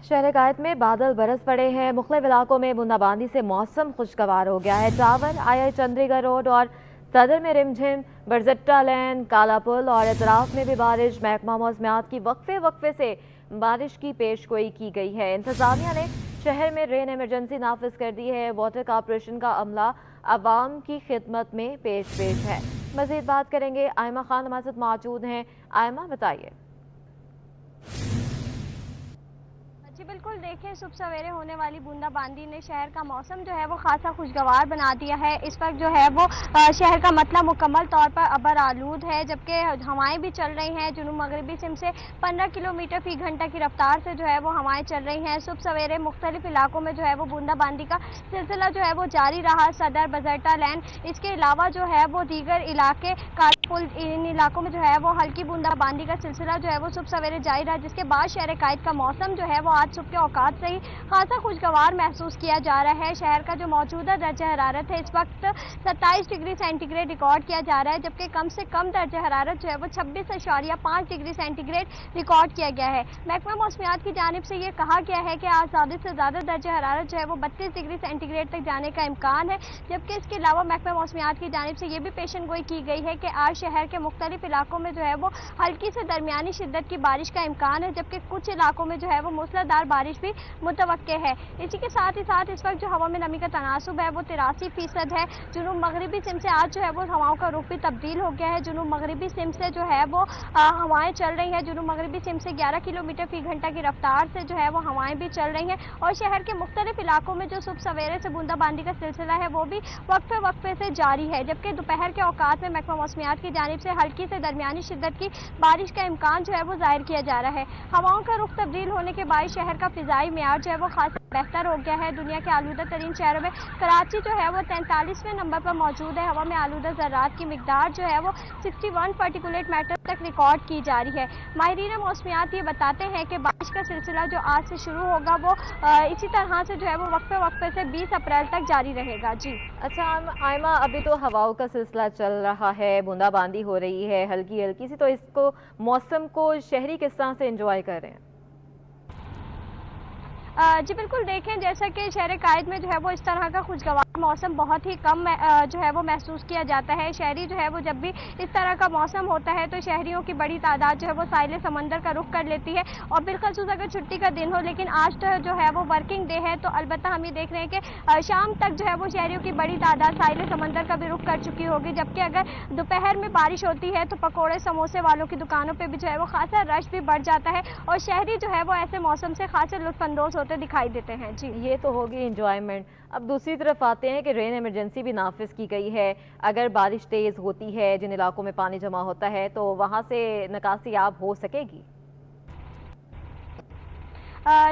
शहर कायद में बादल बरस पड़े हैं। मुख्तलिफ इलाकों में बूंदाबांदी से मौसम खुशगवार हो गया है। टावर, आई चंद्रीगढ़ रोड और सदर में रिमझिम, बरजट्टा लैन, काला पुल और अतराफ में भी बारिश। महकमा मौसमियात की वक्फे से बारिश की पेशगोई की गई है। इंतजामिया ने शहर में रेन एमरजेंसी नाफिज कर दी है। वाटर कॉरपोरेशन का अमला अवाम की खिदमत में पेश है। मजीद बात करेंगे, आयमा खान हमारे साथ मौजूद हैं। आयमा, बताइए। जी बिल्कुल, देखें सुबह सवेरे होने वाली बूंदाबांदी ने शहर का मौसम जो है वो खासा खुशगवार बना दिया है। इस वक्त जो है वो शहर का मतलब मुकम्मल तौर पर अबर आलूद है, जबकि हवाएं भी चल रही हैं। जुनूब मगरबी सिम से 15 किलोमीटर फी घंटा की रफ्तार से जो है वो हवाएं चल रही हैं। सुबह सवेरे मुख्तलिफ इलाकों में जो है वो बूंदाबांदी का सिलसिला जो है वो जारी रहा। सदर, बजरटा लैन, इसके अलावा जो है वो दीगर इलाके, कालपुल, इन इलाकों में जो है वो हल्की बूंदाबांदी का सिलसिला जो है वो सुबह सवेरे जारी रहा, जिसके बाद शहर कायद का मौसम जो है वो आज सुबह के औकात से ही खासा खुशगवार महसूस किया जा रहा है। शहर का जो मौजूदा दर्जा हरारत है इस वक्त 27 डिग्री सेंटीग्रेड रिकॉर्ड किया जा रहा है, जबकि कम से कम दर्जा हरारत जो है वो 26.5 डिग्री सेंटीग्रेड रिकॉर्ड किया गया है। महकमा मौसमियात की जानिब से ये कहा गया है कि आज ज़्यादा से ज़्यादा दर्जा हरारत जो है वो 32 डिग्री सेंटीग्रेड तक जाने का इम्कान है, जबकि इसके अलावा महकमा मौसमियात की जानिब से ये भी पेशन गोई की गई है कि आज शहर के मुख्तलिफ इलाकों में जो है वो हल्की से दरमियानी शिद्दत की बारिश का इम्कान है, जबकि कुछ इलाकों में जो है वो मूसलाधार बारिश भी मुतवक्के है। इसी के साथ ही साथ इस वक्त जो हवा में नमी का तनासुब है वो 83% है। जुनूब मगरिबी सिम से आज जो है वो हवाओं का रुख भी तब्दील हो गया है। जुनूब मगरिबी सिम से जो है वो हवाएं चल रही हैं। जुनूब मगरिबी सिम से 11 किलोमीटर फी घंटा की रफ्तार से जो है वो हवाएं भी चल रही हैं और शहर के मुख्तलिफ इलाकों में जो सुबह सवेरे से बूंदाबांदी का सिलसिला है वो भी वक्फे से जारी है, जबकि दोपहर के औकात में महकमा मौसमियात की जानिब से हल्की से दरमियानी शिद्दत की बारिश का इम्कान जो है वो जाहिर किया जा रहा है। हवाओं का रुख तब्दील होने के बाद शहर का फिजाई मियार जो है वो खासा बेहतर हो गया है। दुनिया के आलूदा तरीन शहरों में कराची जो है वो 43वें नंबर पर मौजूद है। हवा में आलूदा ज़रात की मिकदार जो है वो 61 पार्टिकुलेट मैटर तक रिकॉर्ड की जा रही है। माहिरीन मौसमियात ये बताते हैं कि बारिश का सिलसिला जो आज से शुरू होगा वो इसी तरह से जो है वो वक्फे से 20 अप्रैल तक जारी रहेगा। जी अच्छा आयमा, अभी तो हवाओं का सिलसिला चल रहा है, बूंदाबांदी हो रही है हल्की हल्की सी, तो इसको मौसम को शहरी किस तरह से एंजॉय कर रहे हैं? जी बिल्कुल, देखें जैसा कि शहर कायद में जो है वो इस तरह का खुशगवार मौसम बहुत ही कम जो है वो महसूस किया जाता है। शहरी जो है वो जब भी इस तरह का मौसम होता है तो शहरियों की बड़ी तादाद जो है वो साहिल समंदर का रुख कर लेती है, और बिलखसूस अगर छुट्टी का दिन हो, लेकिन आज तो जो है वो वर्किंग डे है तो अलबत्ता हम ये देख रहे हैं कि शाम तक जो है वो शहरियों की बड़ी तादाद साहिल समंदर का भी रुख कर चुकी होगी, जबकि अगर दोपहर में बारिश होती है तो पकौड़े समोसे वालों की दुकानों पर भी जो है वो खासा रश भी बढ़ जाता है और शहरी जो है वो ऐसे मौसम से खासा लुत्फानंदोज होते दिखाई देते हैं। जी ये तो होगी इंजॉयमेंट। अब दूसरी तरफ आते हैं कि रेन एमरजेंसी भी नाफिज की गई है। अगर बारिश तेज होती है, जिन इलाकों में पानी जमा होता है, तो वहां से निकासी आब हो सकेगी?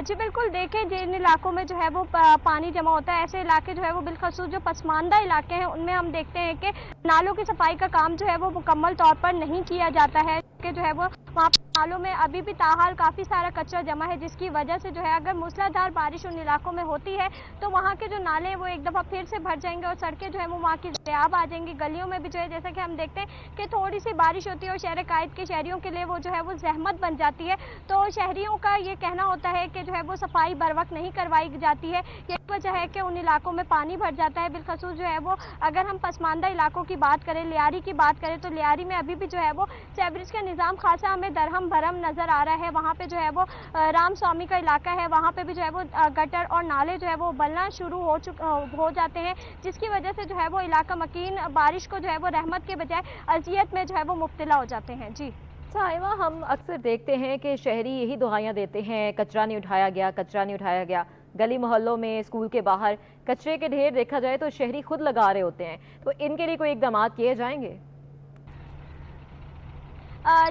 जी बिल्कुल, देखें जिन इलाकों में जो है वो पानी जमा होता है, ऐसे इलाके जो है वो बिलखसूस जो पसमानदा इलाके हैं उनमें हम देखते हैं कि नालों की सफाई का काम जो है वो मुकम्मल तौर पर नहीं किया जाता है, कि जो है वो वहाँ नालों में अभी भी ताहाल काफ़ी सारा कचरा जमा है, जिसकी वजह से जो है अगर मूसलाधार बारिश उन इलाकों में होती है तो वहाँ के जो नाले हैं वो एक दफ़ा फिर से भर जाएंगे और सड़कें जो है वो वहाँ की दरियाब आ जाएंगी। गलियों में भी जो है जैसा कि हम देखते हैं कि थोड़ी सी बारिश होती है और शहर कायद के शहरियों के लिए वो जो है वो जहमत बन जाती है, तो शहरियों का ये कहना होता है कि जो है वो सफाई बर वक्त नहीं करवाई जाती है। यही वजह है कि उन इलाकों में पानी भर जाता है। बिलखसूस जो है वो अगर हम पसमानदा इलाकों की बात करें, लियारी की बात करें, तो लियारी में अभी भी जो है वो सीवरेज का निज़ाम खासा हमें दरहम भरम नज़र आ रहा है। वहाँ पे जो है वो राम स्वामी का इलाका है, वहाँ पे भी जो है वो गटर और नाले जो है वो उबलना शुरू हो जाते हैं, जिसकी वजह से जो है वो इलाका मकीन बारिश को जो है वो रहमत के बजाय अजियत में जो है वो मुब्तला हो जाते हैं। जी साहिबा, हम अक्सर देखते हैं कि शहरी यही दुहाइयाँ देते हैं, कचरा नहीं उठाया गया, कचरा नहीं उठाया गया। गली मोहल्लों में, स्कूल के बाहर कचरे के ढेर देखा जाए तो शहरी खुद लगा रहे होते हैं, तो इनके लिए कोई इकदाम किए जाएंगे?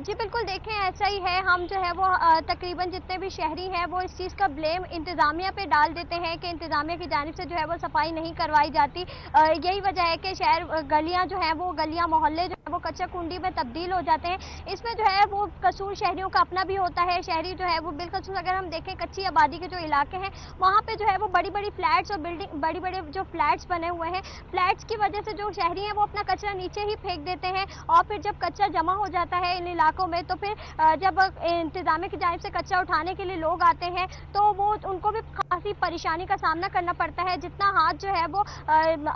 जी बिल्कुल, देखें ऐसा ही है। हम जो है वो तकरीबन जितने भी शहरी हैं वो इस चीज़ का ब्लेम इंतज़ामिया पे डाल देते हैं कि इंतज़ामिया की जानिब से जो है वो सफाई नहीं करवाई जाती। यही वजह है कि शहर गलियां जो हैं वो गलियां मोहल्ले जो वो कचरा कुंडी में तब्दील हो जाते हैं। इसमें जो है वो कसूर शहरियों का अपना भी होता है। शहरी जो है वो बिलखसूस अगर हम देखें कच्ची आबादी के जो इलाके हैं वहाँ पे जो है वो बड़ी बड़ी फ्लैट्स और बिल्डिंग बड़ी बड़े जो फ्लैट्स बने हुए हैं, फ्लैट्स की वजह से जो शहरी हैं वो अपना कचरा नीचे ही फेंक देते हैं और फिर जब कचरा जमा हो जाता है इन इलाकों में तो फिर जब इंतजामिया की जानिब से कचरा उठाने के लिए लोग आते हैं तो वो उनको भी काफ़ी परेशानी का सामना करना पड़ता है। जितना हाथ जो है वो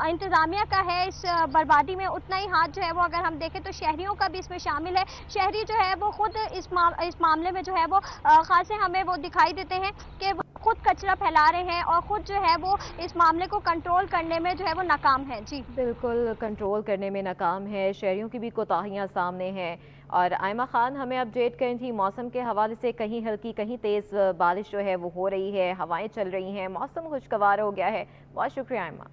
इंतजामिया का है इस बर्बादी में, उतना ही हाथ जो है वो अगर हम देखें तो शहरियों का भी इसमें शामिल है। शहरी जो है वो खुद इस मामले में जो है वो खासे हमें वो दिखाई देते हैं कि वो खुद कचरा फैला रहे हैं और खुद जो है वो इस मामले को कंट्रोल करने में जो है वो नाकाम है। जी बिल्कुल, कंट्रोल करने में नाकाम है, शहरियों की भी कोताहियाँ सामने हैं। और आयमा खान हमें अपडेट करी थी मौसम के हवाले से, कहीं हल्की कहीं तेज़ बारिश जो है वो हो रही है, हवाएं चल रही हैं, मौसम खुशगवार हो गया है। बहुत शुक्रिया आयमा।